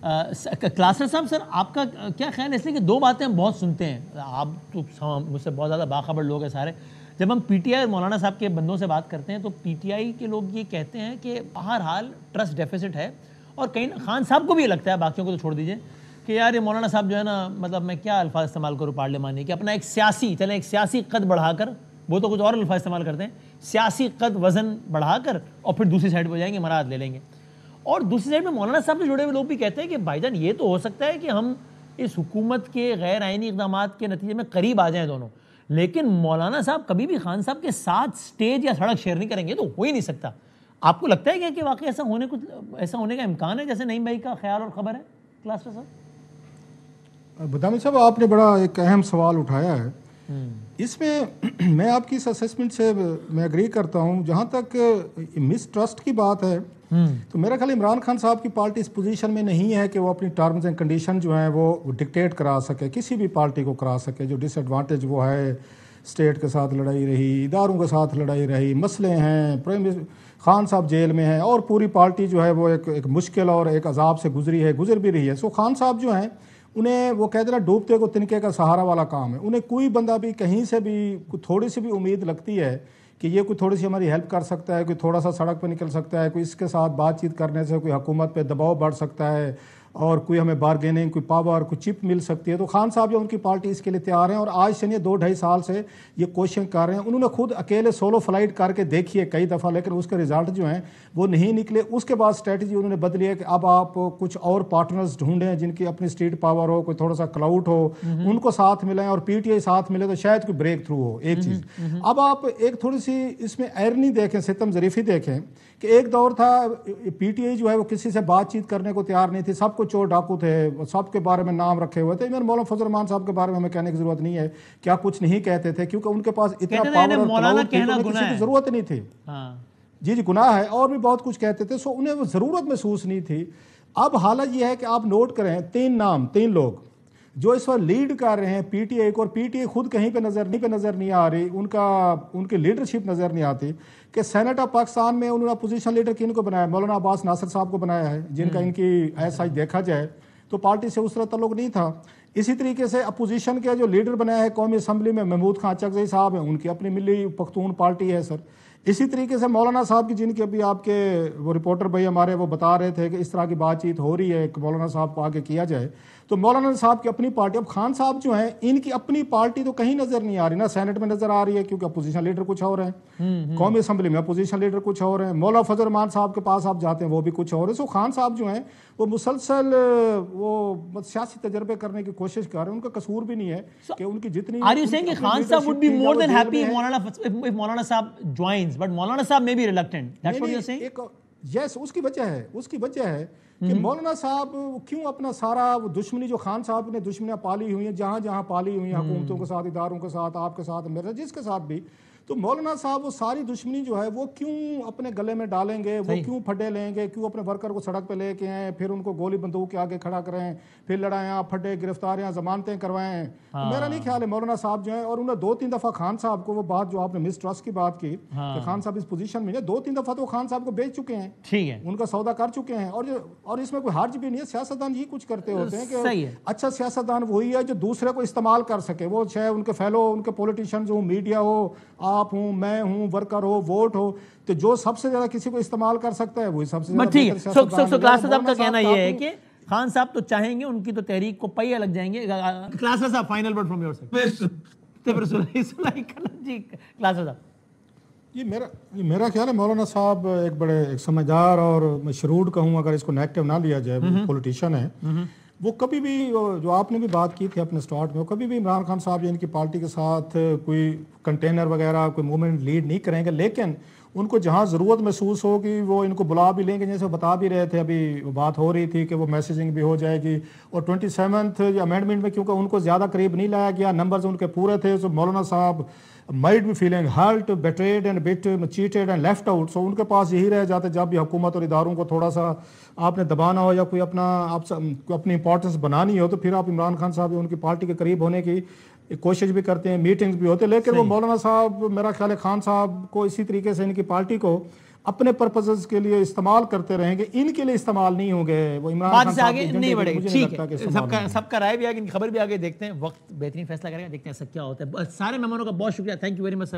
کلاسر صاحب، سر آپ کا کیا خیال ہے؟ اس لیے کہ دو باتیں ہم بہت سنتے ہیں، آپ تو مجھ سے بہت زیادہ باخبر لوگ ہیں سارے، جب ہم پی ٹی آئی اور مولانا صاحب کے بندوں سے بات کرتے ہیں تو پی ٹی آئی کے لوگ یہ کہتے ہیں کہ بہرحال ٹرسٹ ڈیفیسٹ ہے، اور کہیں خان صاحب کو بھی یہ لگتا ہے، باقیوں کو تو چھوڑ دیجئے، کہ یار یہ مولانا صاحب جو ہے نا، مطلب میں کیا الفاظ استعمال کروں پارلیمانی، کہ اپنا ایک سیاسی قد بڑھا کر، وہ تو کچھ اور الفاظ استعمال کرتے ہیں، سیاسی قد وزن بڑھا کر اور پھر دوسری سائڈ پہ جائیں گے، مراد لے لیں گے. اور دوسری سائڈ میں مولانا صاحب سے جڑے ہوئے لوگ بھی کہتے ہیں کہ بھائی جان یہ تو ہو سکتا ہے کہ ہم اس حکومت کے غیر آئینی اقدامات کے نتیجے میں قریب آ جائیں دونوں، لیکن مولانا صاحب کبھی بھی خان صاحب کے ساتھ سٹیج یا سڑک شیئر نہیں کریں گے، تو ہو ہی نہیں سکتا. آپ کو لگتا ہے کہ واقعی ایسا ہونے کا امکان ہے جیسے نعیم بھائی کا خیال اور خبر ہے؟ کلاسر صاحب، بدامی صاحب، آپ نے بڑا ایک اہم سوال اٹھایا ہے. اس میں میں آپ کی اس اسیسمنٹ سے میں اگری کرتا ہوں. جہاں تک مس ٹرسٹ کی بات ہے تو میرا خیال عمران خان صاحب کی پارٹی اس پوزیشن میں نہیں ہے کہ وہ اپنی ٹرمز اینڈ کنڈیشن جو ہیں وہ ڈکٹیٹ کرا سکے، کسی بھی پارٹی کو کرا سکے. جو ڈس ایڈوانٹیج وہ ہے، اسٹیٹ کے ساتھ لڑائی رہی، اداروں کے ساتھ لڑائی رہی، مسئلے ہیں، خان صاحب جیل میں ہیں، اور پوری پارٹی جو ہے وہ ایک مشکل اور ایک عذاب سے گزر بھی رہی ہے. سو خان صاحب جو ہیں انہیں وہ کہتے ہیں نا، ڈوبتے کو تنکے کا سہارا والا کام ہے. انہیں کوئی بندہ بھی کہیں سے بھی تھوڑی سی بھی امید لگتی ہے کہ یہ کوئی تھوڑی سی ہماری ہیلپ کر سکتا ہے، کوئی تھوڑا سا سڑک پہ نکل سکتا ہے، کوئی اس کے ساتھ بات چیت کرنے سے کوئی حکومت پہ دباؤ بڑھ سکتا ہے، اور کوئی ہمیں بارگیننگ، کوئی پاور، کوئی چپ مل سکتی ہے، تو خان صاحب جو ان کی پارٹی اس کے لیے تیار ہیں. اور آج سے نہیں 2-2.5 سال سے یہ کوشش کر رہے ہیں. انہوں نے خود اکیلے سولو فلائٹ کر کے دیکھی ہے کئی دفعہ، لیکن اس کے رزلٹ جو ہیں وہ نہیں نکلے. اس کے بعد اسٹریٹجی انہوں نے بدلی ہے کہ اب آپ کچھ اور پارٹنرز ڈھونڈیں جن کی اپنی اسٹریٹ پاور ہو، کوئی تھوڑا سا کلاؤٹ ہو، ان کو ساتھ ملیں، اور پی ٹی آئی ساتھ ملے تو شاید کوئی بریک تھرو ہو. ایک چیز اب آپ ایک تھوڑی سی اس میں ایرنی دیکھیں، ستم ظریفی دیکھیں کہ ایک دور تھا پی ٹی آئی جو ہے وہ کسی سے بات چیت کرنے کو تیار نہیں تھی، سب کو چور ڈاکو تھے، سب کے بارے میں نام رکھے ہوئے تھے. مولانا فضل الرحمان صاحب کے بارے میں ہمیں کہنے کی ضرورت نہیں ہے کیا کچھ نہیں کہتے تھے، کیونکہ ان کے پاس اتنا پاور اور کلاؤڈ تھی کہ انہیں کسی کی ضرورت نہیں تھی. جی گناہ ہے، اور بھی بہت کچھ کہتے تھے. سو انہیں وہ ضرورت محسوس نہیں تھی. اب حالت یہ ہے کہ آپ نوٹ کریں 3 لوگ جو اس وقت لیڈ کر رہے ہیں پی ٹی آئی کو، اور پی ٹی آئی خود کہیں پہ نظر نہیں آ رہی، ان کی لیڈرشپ نظر نہیں آتی. کہ سینٹ آف پاکستان میں انہوں نے اپوزیشن لیڈر کن کو بنایا؟ مولانا عباس ناصر صاحب کو بنایا ہے، جن کا ان کی ایسا دیکھا جائے تو پارٹی سے اس طرح تعلق نہیں تھا. اسی طریقے سے اپوزیشن کے جو لیڈر بنایا ہے قومی اسمبلی میں محمود خان چکزئی صاحب ہیں، ان کی اپنی ملی پختون پارٹی ہے سر. اسی طریقے سے مولانا صاحب کی، جن کے ابھی آپ کے وہ رپورٹر بھائی ہمارے وہ بتا رہے تھے کہ اس طرح کی بات چیت ہو رہی ہے کہ مولانا صاحب کو آگے کیا جائے، تو مولانا صاحب کی اپنی پارٹی. اب خان صاحب جو ہیں ان کی اپنی پارٹی تو کہیں نظر نہیں آ رہی، نہ سینٹ میں نظر آ رہی ہے کیونکہ اپوزیشن لیڈر کچھ اور ہیں، قومی اسمبلی میں اپوزیشن لیڈر کچھ اور ہیں، مولانا فضل الرحمان صاحب کے پاس آپ جاتے ہیں وہ بھی کچھ اور ہے. سو خان صاحب جو ہیں وہ مسلسل وہ سیاسی تجربے کرنے کی کوشش کر رہے ہیں. ان کا قصور بھی نہیں ہے کہ ان کی جتنی Are you saying کہ خان صاحب would be more than happy if مولانا صاحب joins, but مولانا صاحب may be reluctant? That's what you're saying? یس، اس کی وجہ ہے کہ مولانا صاحب کیوں اپنا سارا وہ دشمنی جو خان صاحب نے دشمنیاں پالی ہوئی ہیں، جہاں پالی ہوئی ہیں، حکومتوں کے ساتھ، اداروں کے ساتھ، آپ کے ساتھ، میرے جس کے ساتھ بھی، تو مولانا صاحب وہ ساری دشمنی جو ہے وہ کیوں اپنے گلے میں ڈالیں گے؟ وہ کیوں پھڈے لیں گے؟ کیوں اپنے ورکر کو سڑک پہ لے کے آئیں، پھر ان کو گولی بندوق کے آگے کھڑا کریں، پھر لڑائیاں، پھڈے، گرفتاریاں، ضمانتیں کروائیں؟ میرا نہیں خیال ہے مولانا صاحب جو ہیں، اور انہوں نے 2-3 دفعہ خان صاحب کو وہ بات جو آپ نے مس ٹرسٹ کی بات کی کہ خان صاحب اس پوزیشن میں 2-3 دفعہ تو خان صاحب کو بیچ چکے ہیں، ٹھیک ہے، ان کا سودا کر چکے ہیں. اور اس میں کوئی حرج بھی نہیں ہے. سیاستدان یہ کچھ کرتے ہوتے ہیں کہ اچھا سیاستدان وہی ہے جو دوسرے کو استعمال کر سکے. وہ چاہے ان کے فیلو، ان کے پولیٹیشنز ہوں، میڈیا ہو، آپ ہوں، میں ہوں، ورکر ہو، ووٹ ہو، تو جو سب سے زیادہ کسی کو استعمال کر سکتا ہے وہی سب سے زیادہ بہتر سیاستدان ہے. کلاسر صاحب کا کہنا یہ ہے کہ خان صاحب تو چاہیں گے، ان کی تو تحریک کو پہیے لگ جائیں گے. کلاسر صاحب final word from your side. جی کلاسر صاحب، یہ میرا خیال ہے مولانا صاحب ایک بڑے ایک سمجھدار اور مشروڈ کہوں اگر اس کو نیگیٹو نہ لیا جائے پولیٹیشین ہے. وہ کبھی بھی جو آپ نے بھی بات کی تھی اپنے سٹارٹ میں، وہ کبھی بھی عمران خان صاحب ان کی پارٹی کے ساتھ کوئی کنٹینر وغیرہ کوئی موومنٹ لیڈ نہیں کریں گے، لیکن ان کو جہاں ضرورت محسوس ہوگی وہ ان کو بلا بھی لیں گے. جیسے بتا بھی رہے تھے، ابھی بات ہو رہی تھی کہ وہ میسیجنگ بھی ہو جائے گی. اور 27th امینڈمنٹ میں کیونکہ ان کو زیادہ قریب نہیں لایا گیا، نمبرز ان کے پورے تھے، تو مولانا صاحب might be feeling hurt, betrayed and bit cheated and left out. So ان کے پاس یہی رہ جاتے جب بھی حکومت اور اداروں کو تھوڑا سا آپ نے دبانا ہو یا کوئی اپنی امپورٹنس بنانی ہو، تو پھر آپ عمران خان صاحب ان کی پارٹی کے قریب ہونے کی کوشش بھی کرتے ہیں، میٹنگز بھی ہوتے ہیں. لیکن وہ مولانا صاحب میرا خیال ہے خان صاحب کو اسی طریقے سے ان کی پارٹی کو اپنے پرپزز کے لیے استعمال کرتے رہیں گے، ان کے لیے استعمال نہیں ہوں گے، وہ عمران بات خان سے صاحب آگے کے نہیں بڑھے گی. مجھے ٹھیک لگتا کہ ہے، سب کا رائے بھی آگے، خبر بھی آگے دیکھتے ہیں. وقت بہترین فیصلہ کریں گے، دیکھتے ہیں سب کیا ہوتا ہے. سارے مہمانوں کا بہت شکریہ، تھینک یو ویری مچ.